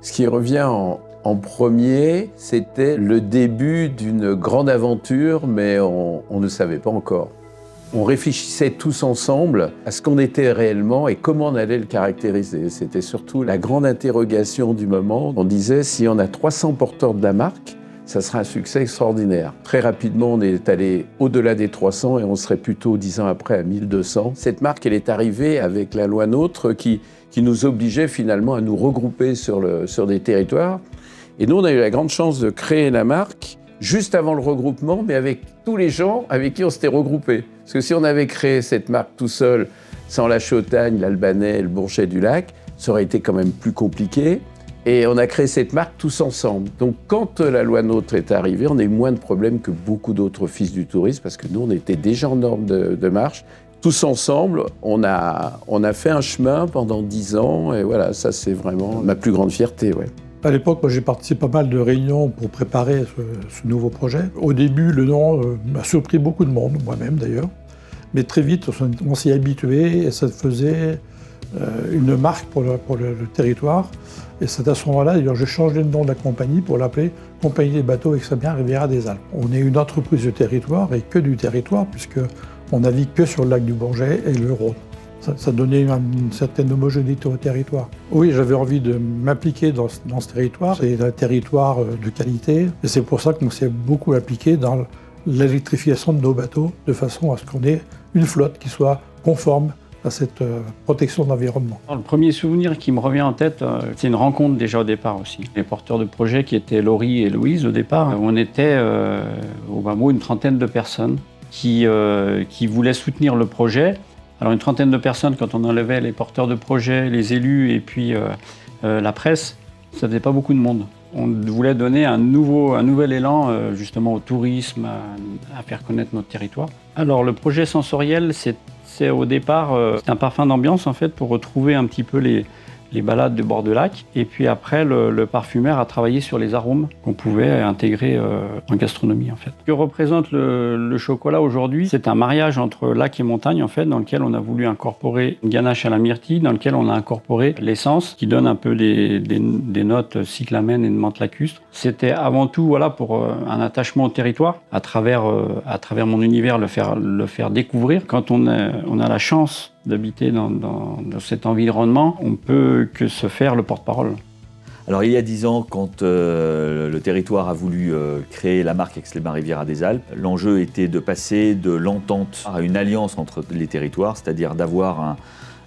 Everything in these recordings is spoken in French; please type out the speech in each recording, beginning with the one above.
Ce qui revient en premier, c'était le début d'une grande aventure, mais on ne savait pas encore. On réfléchissait tous ensemble à ce qu'on était réellement et comment on allait le caractériser. C'était surtout la grande interrogation du moment. On disait, si on a 300 porteurs de la marque, ça sera un succès extraordinaire. Très rapidement, on est allé au-delà des 300 et on serait plutôt 10 ans après à 1200. Cette marque, elle est arrivée avec la loi NOTRe qui nous obligeait finalement à nous regrouper sur des territoires. Et nous, on a eu la grande chance de créer la marque juste avant le regroupement, mais avec tous les gens avec qui on s'était regroupés. Parce que si on avait créé cette marque tout seul, sans la Chautagne, l'Albanais, le Bourget du Lac, ça aurait été quand même plus compliqué. Et on a créé cette marque tous ensemble. Donc quand la loi NOTRe est arrivée, on a eu moins de problèmes que beaucoup d'autres offices du tourisme, parce que nous, on était déjà en norme de marche. Tous ensemble, on a fait un chemin pendant 10 ans, et voilà, ça c'est vraiment ma plus grande fierté. Ouais. À l'époque, moi, j'ai participé à pas mal de réunions pour préparer ce nouveau projet. Au début, le nom m'a surpris beaucoup de monde, moi-même d'ailleurs. Mais très vite, on s'y est habitué et ça faisait une marque pour le territoire. Et c'est à ce moment-là, d'ailleurs, j'ai changé le nom de la compagnie pour l'appeler Compagnie des bateaux Extrevia Riviera des Alpes. On est une entreprise de territoire et que du territoire, puisqu'on navigue que sur le lac du Bourget et le Rhône. Ça donnait une certaine homogénéité au territoire. Oui, j'avais envie de m'impliquer dans ce territoire. C'est un territoire de qualité et c'est pour ça qu'on s'est beaucoup impliqué dans l'électrification de nos bateaux de façon à ce qu'on ait une flotte qui soit conforme à cette protection de l'environnement. Le premier souvenir qui me revient en tête, c'est une rencontre déjà au départ aussi. Les porteurs de projet qui étaient Laurie et Louise au départ, on était au bas mot une trentaine de personnes qui voulaient soutenir le projet. Alors une trentaine de personnes, quand on enlevait les porteurs de projets, les élus et puis la presse, ça faisait pas beaucoup de monde. On voulait donner un nouvel élan justement au tourisme, à faire connaître notre territoire. Alors le projet sensoriel, c'est au départ c'est un parfum d'ambiance en fait pour retrouver un petit peu les balades de bord de lac. Et puis après, le parfumeur a travaillé sur les arômes qu'on pouvait intégrer en gastronomie en fait. Ce que représente le chocolat aujourd'hui, c'est un mariage entre lac et montagne en fait, dans lequel on a voulu incorporer une ganache à la myrtille, dans lequel on a incorporé l'essence qui donne un peu des notes cyclamène et de menthe lacustre. C'était avant tout voilà pour un attachement au territoire, à travers mon univers le faire découvrir. Quand on a la chance d'habiter dans cet environnement, on peut que se faire le porte-parole. Alors il y a 10 ans, quand le territoire a voulu créer la marque Aix-les-Bains Riviera des Alpes, l'enjeu était de passer de l'entente à une alliance entre les territoires, c'est-à-dire d'avoir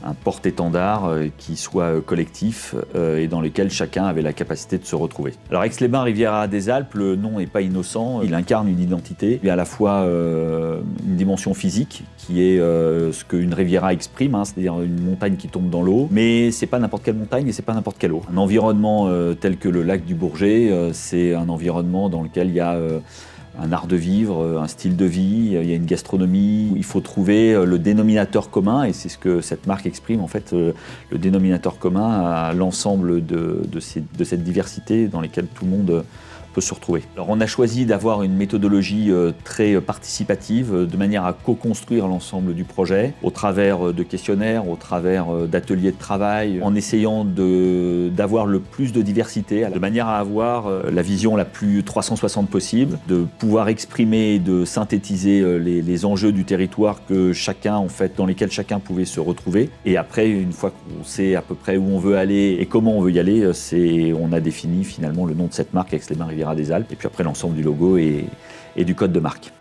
un porte-étendard qui soit collectif et dans lequel chacun avait la capacité de se retrouver. Alors Aix-les-Bains Riviera des Alpes, le nom n'est pas innocent, il incarne une identité, il y a à la fois une dimension physique qui est ce qu'une riviera exprime, c'est-à-dire une montagne qui tombe dans l'eau, mais c'est pas n'importe quelle montagne et c'est pas n'importe quelle eau. Un environnement tel que le lac du Bourget, c'est un environnement dans lequel il y a un art de vivre, un style de vie, il y a une gastronomie. Il faut trouver le dénominateur commun et c'est ce que cette marque exprime en fait, le dénominateur commun à l'ensemble de cette diversité dans laquelle tout le monde peut se retrouver. Alors on a choisi d'avoir une méthodologie très participative de manière à co-construire l'ensemble du projet au travers de questionnaires, au travers d'ateliers de travail, en essayant d'avoir le plus de diversité, de manière à avoir la vision la plus 360 possible, de pouvoir exprimer et de synthétiser les enjeux du territoire que chacun, en fait, dans lesquels chacun pouvait se retrouver. Et après, une fois qu'on sait à peu près où on veut aller et comment on veut y aller, on a défini finalement le nom de cette marque, Aix-les-Bains Riviera des Alpes, et puis après l'ensemble du logo et du code de marque.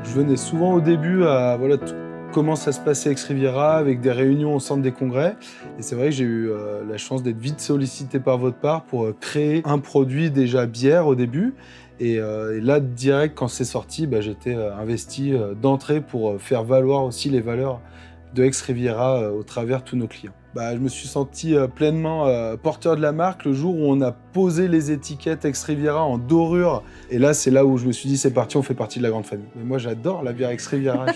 Je venais souvent au début à comment ça se passait Aix-Riviera avec des réunions au centre des congrès. Et c'est vrai que j'ai eu la chance d'être vite sollicité par votre part pour créer un produit déjà bière au début. Et là, direct, quand c'est sorti, j'étais investi d'entrée pour faire valoir aussi les valeurs de Aix-Riviera au travers tous nos clients. Je me suis senti pleinement porteur de la marque le jour où on a posé les étiquettes Aix-Riviera en dorure. Et là, c'est là où je me suis dit, c'est parti, on fait partie de la grande famille. Mais moi, j'adore la bière Aix-Riviera.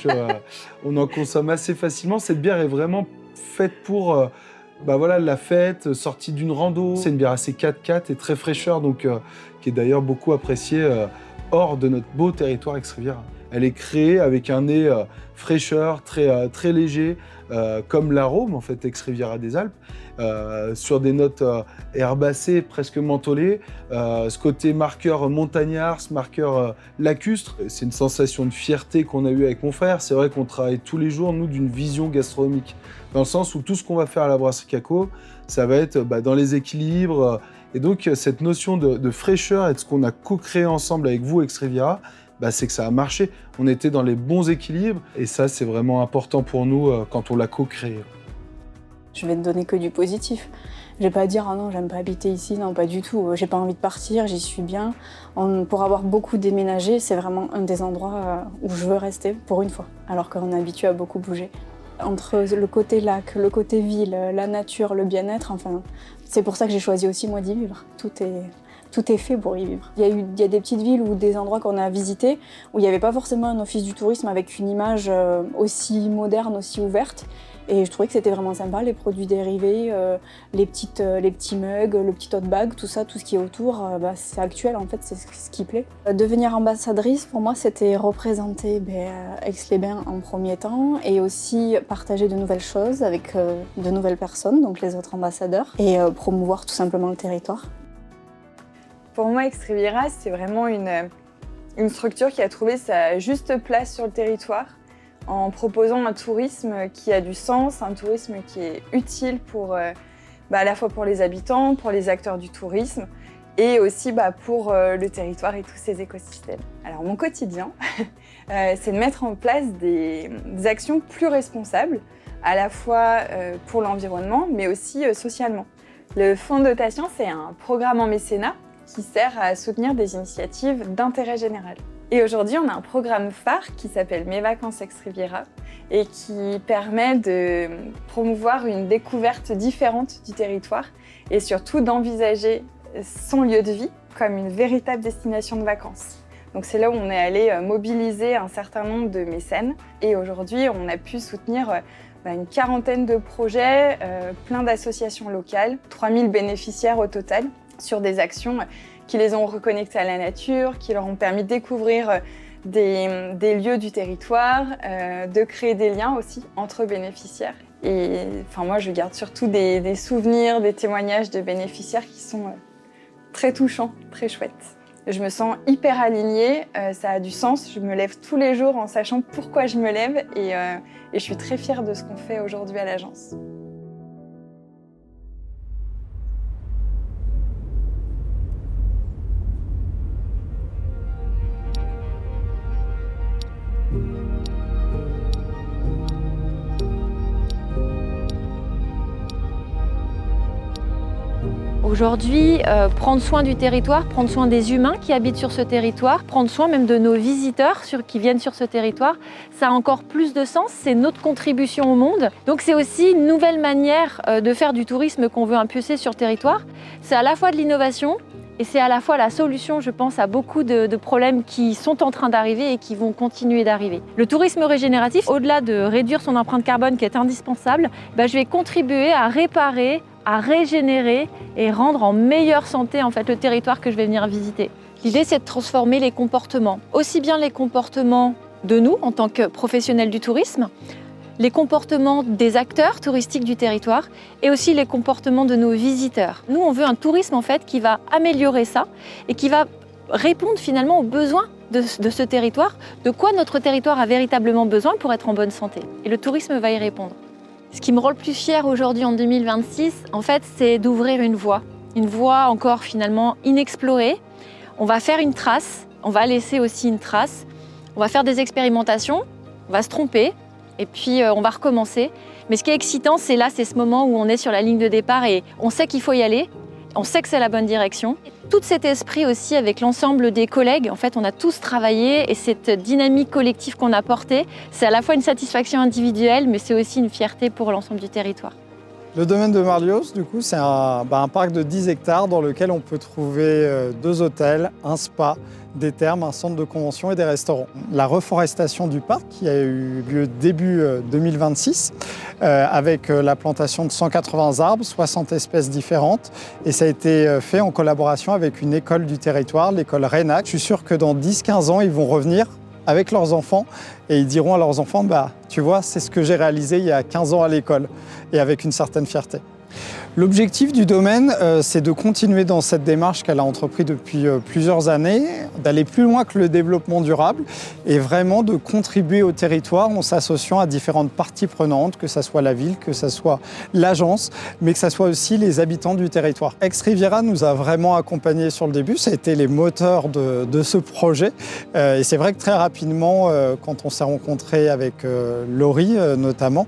On en consomme assez facilement. Cette bière est vraiment faite pour la fête, sortie d'une rando. C'est une bière assez 4-4 et très fraîcheur, donc qui est d'ailleurs beaucoup appréciée hors de notre beau territoire Aix-Riviera. elle est créée avec un nez fraîcheur, très léger, comme l'arôme en fait ex-Riviera des Alpes, sur des notes herbacées, presque mentholées, ce côté marqueur montagnard, ce marqueur lacustre. C'est une sensation de fierté qu'on a eue avec mon frère. C'est vrai qu'on travaille tous les jours, nous, d'une vision gastronomique, dans le sens où tout ce qu'on va faire à la brasserie Caco, ça va être dans les équilibres. Et donc, cette notion de fraîcheur et de ce qu'on a co-créé ensemble avec vous, ex-Riviera, c'est que ça a marché. On était dans les bons équilibres et ça, c'est vraiment important pour nous quand on l'a co-créé. Je vais te donner que du positif. Je vais pas dire « Ah non, j'aime pas habiter ici », non, pas du tout. J'ai pas envie de partir, j'y suis bien. Pour avoir beaucoup déménagé, c'est vraiment un des endroits où je veux rester pour une fois, alors qu'on est habitué à beaucoup bouger. Entre le côté lac, le côté ville, la nature, le bien-être, enfin, c'est pour ça que j'ai choisi aussi moi d'y vivre. Tout est fait pour y vivre. Il y a des petites villes ou des endroits qu'on a visités où il n'y avait pas forcément un office du tourisme avec une image aussi moderne, aussi ouverte. Et je trouvais que c'était vraiment sympa, les produits dérivés, les petits mugs, le petit tote bag, tout ça, tout ce qui est autour, c'est actuel en fait, c'est ce qui plaît. Devenir ambassadrice, pour moi, c'était représenter Aix-les-Bains en premier temps et aussi partager de nouvelles choses avec de nouvelles personnes, donc les autres ambassadeurs, et promouvoir tout simplement le territoire. Pour moi, Aix-Riviera, c'est vraiment une structure qui a trouvé sa juste place sur le territoire en proposant un tourisme qui a du sens, un tourisme qui est utile pour, à la fois pour les habitants, pour les acteurs du tourisme et aussi pour le territoire et tous ses écosystèmes. Alors mon quotidien, c'est de mettre en place des actions plus responsables, à la fois pour l'environnement mais aussi socialement. Le fonds de dotation, c'est un programme en mécénat qui sert à soutenir des initiatives d'intérêt général. Et aujourd'hui, on a un programme phare qui s'appelle Mes vacances Aix-Riviera et qui permet de promouvoir une découverte différente du territoire et surtout d'envisager son lieu de vie comme une véritable destination de vacances. Donc c'est là où on est allé mobiliser un certain nombre de mécènes et aujourd'hui, on a pu soutenir une quarantaine de projets, plein d'associations locales, 3000 bénéficiaires au total sur des actions qui les ont reconnectés à la nature, qui leur ont permis de découvrir des lieux du territoire, de créer des liens aussi entre bénéficiaires. Et moi, je garde surtout des souvenirs, des témoignages de bénéficiaires qui sont très touchants, très chouettes. Je me sens hyper alignée, ça a du sens. Je me lève tous les jours en sachant pourquoi je me lève et je suis très fière de ce qu'on fait aujourd'hui à l'agence. Aujourd'hui, prendre soin du territoire, prendre soin des humains qui habitent sur ce territoire, prendre soin même de nos visiteurs qui viennent sur ce territoire, ça a encore plus de sens, c'est notre contribution au monde. Donc c'est aussi une nouvelle manière de faire du tourisme qu'on veut impulser sur le territoire. C'est à la fois de l'innovation et c'est à la fois la solution, je pense, à beaucoup de problèmes qui sont en train d'arriver et qui vont continuer d'arriver. Le tourisme régénératif, au-delà de réduire son empreinte carbone qui est indispensable, je vais contribuer à réparer, à régénérer et rendre en meilleure santé en fait, le territoire que je vais venir visiter. L'idée, c'est de transformer les comportements, aussi bien les comportements de nous en tant que professionnels du tourisme, les comportements des acteurs touristiques du territoire et aussi les comportements de nos visiteurs. Nous, on veut un tourisme en fait, qui va améliorer ça et qui va répondre finalement aux besoins de ce territoire, de quoi notre territoire a véritablement besoin pour être en bonne santé. Et le tourisme va y répondre. Ce qui me rend le plus fière aujourd'hui en 2026, en fait, c'est d'ouvrir une voie encore finalement inexplorée. On va faire une trace, on va laisser aussi une trace, on va faire des expérimentations, on va se tromper et puis on va recommencer. Mais ce qui est excitant, c'est ce moment où on est sur la ligne de départ et on sait qu'il faut y aller, on sait que c'est la bonne direction. Tout cet esprit aussi avec l'ensemble des collègues, en fait, on a tous travaillé et cette dynamique collective qu'on a portée, c'est à la fois une satisfaction individuelle, mais c'est aussi une fierté pour l'ensemble du territoire. Le domaine de Marlios, du coup, c'est un parc de 10 hectares dans lequel on peut trouver 2 hôtels, un spa, des thermes, un centre de convention et des restaurants. La reforestation du parc qui a eu lieu début 2026 avec la plantation de 180 arbres, 60 espèces différentes et ça a été fait en collaboration avec une école du territoire, l'école RENAC. Je suis sûr que dans 10-15 ans, ils vont revenir avec leurs enfants et ils diront à leurs enfants, tu vois, c'est ce que j'ai réalisé il y a 15 ans à l'école et avec une certaine fierté. L'objectif du domaine, c'est de continuer dans cette démarche qu'elle a entreprise depuis plusieurs années, d'aller plus loin que le développement durable et vraiment de contribuer au territoire en s'associant à différentes parties prenantes, que ce soit la ville, que ce soit l'agence, mais que ce soit aussi les habitants du territoire. Ex-Riviera nous a vraiment accompagnés sur le début, ça a été les moteurs de ce projet. Et c'est vrai que très rapidement, quand on s'est rencontrés avec Laurie notamment,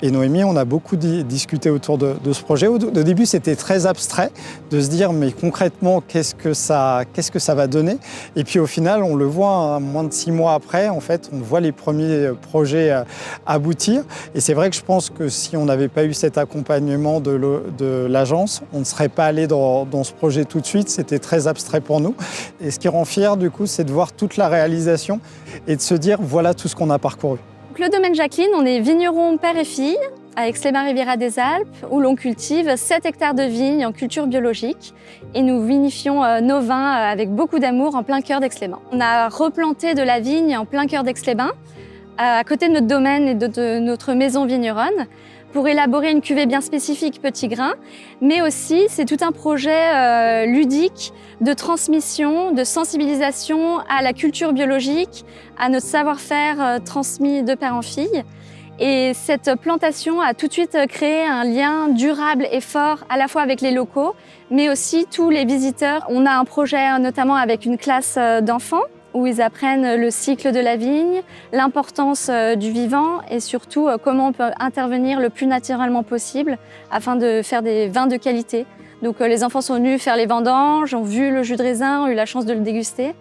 et Noémie, on a beaucoup discuté autour de ce projet. Au début, c'était très abstrait de se dire mais concrètement, qu'est-ce que ça va donner? Et puis au final, on le voit, moins de 6 mois après, en fait, on voit les premiers projets aboutir. Et c'est vrai que je pense que si on n'avait pas eu cet accompagnement de l'agence, on ne serait pas allé dans ce projet tout de suite. C'était très abstrait pour nous. Et ce qui rend fier, du coup, c'est de voir toute la réalisation et de se dire voilà tout ce qu'on a parcouru. Le domaine Jacqueline, on est vigneron père et fille à Aix-les-Bains-Riviera des Alpes où l'on cultive 7 hectares de vignes en culture biologique et nous vinifions nos vins avec beaucoup d'amour en plein cœur d'Aix-les-Bains. On a replanté de la vigne en plein cœur d'Aix-les-Bains à côté de notre domaine et de notre maison vigneronne pour élaborer une cuvée bien spécifique petit grain, mais aussi c'est tout un projet ludique de transmission, de sensibilisation à la culture biologique, à notre savoir-faire transmis de père en fille. Et cette plantation a tout de suite créé un lien durable et fort à la fois avec les locaux, mais aussi tous les visiteurs. On a un projet notamment avec une classe d'enfants où ils apprennent le cycle de la vigne, l'importance du vivant et surtout comment on peut intervenir le plus naturellement possible afin de faire des vins de qualité. Donc les enfants sont venus faire les vendanges, ont vu le jus de raisin, ont eu la chance de le déguster.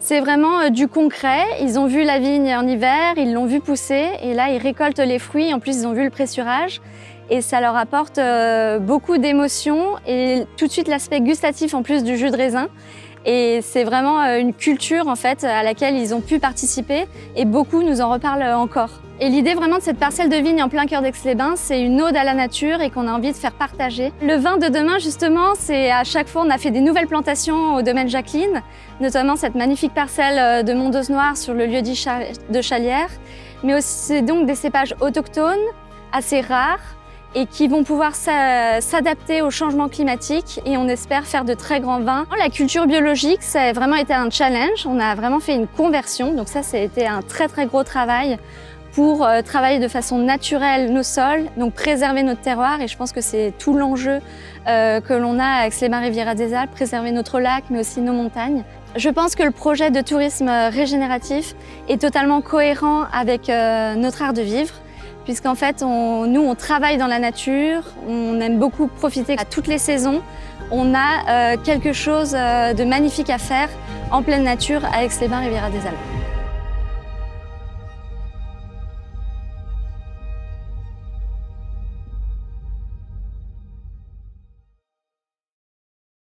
C'est vraiment du concret, ils ont vu la vigne en hiver, ils l'ont vu pousser et là ils récoltent les fruits, en plus ils ont vu le pressurage et ça leur apporte beaucoup d'émotions et tout de suite l'aspect gustatif en plus du jus de raisin. Et c'est vraiment une culture en fait à laquelle ils ont pu participer et beaucoup nous en reparlent encore. Et l'idée vraiment de cette parcelle de vigne en plein cœur d'Aix-les-Bains, c'est une ode à la nature et qu'on a envie de faire partager. Le vin de demain justement, c'est à chaque fois on a fait des nouvelles plantations au domaine Jacqueline, notamment cette magnifique parcelle de Mondeuse-Noire sur le lieu-dit de Chalières, mais aussi donc des cépages autochtones, assez rares, et qui vont pouvoir s'adapter au changement climatique et on espère faire de très grands vins. La culture biologique, ça a vraiment été un challenge. On a vraiment fait une conversion, donc ça a été un très très gros travail pour travailler de façon naturelle nos sols, donc préserver notre terroir et je pense que c'est tout l'enjeu que l'on a à Aix-les-Bains-Riviera des Alpes, préserver notre lac mais aussi nos montagnes. Je pense que le projet de tourisme régénératif est totalement cohérent avec notre art de vivre. Puisqu'en fait, nous, on travaille dans la nature, on aime beaucoup profiter à toutes les saisons. On a quelque chose de magnifique à faire en pleine nature à Aix-les-Bains-Riviera des Alpes.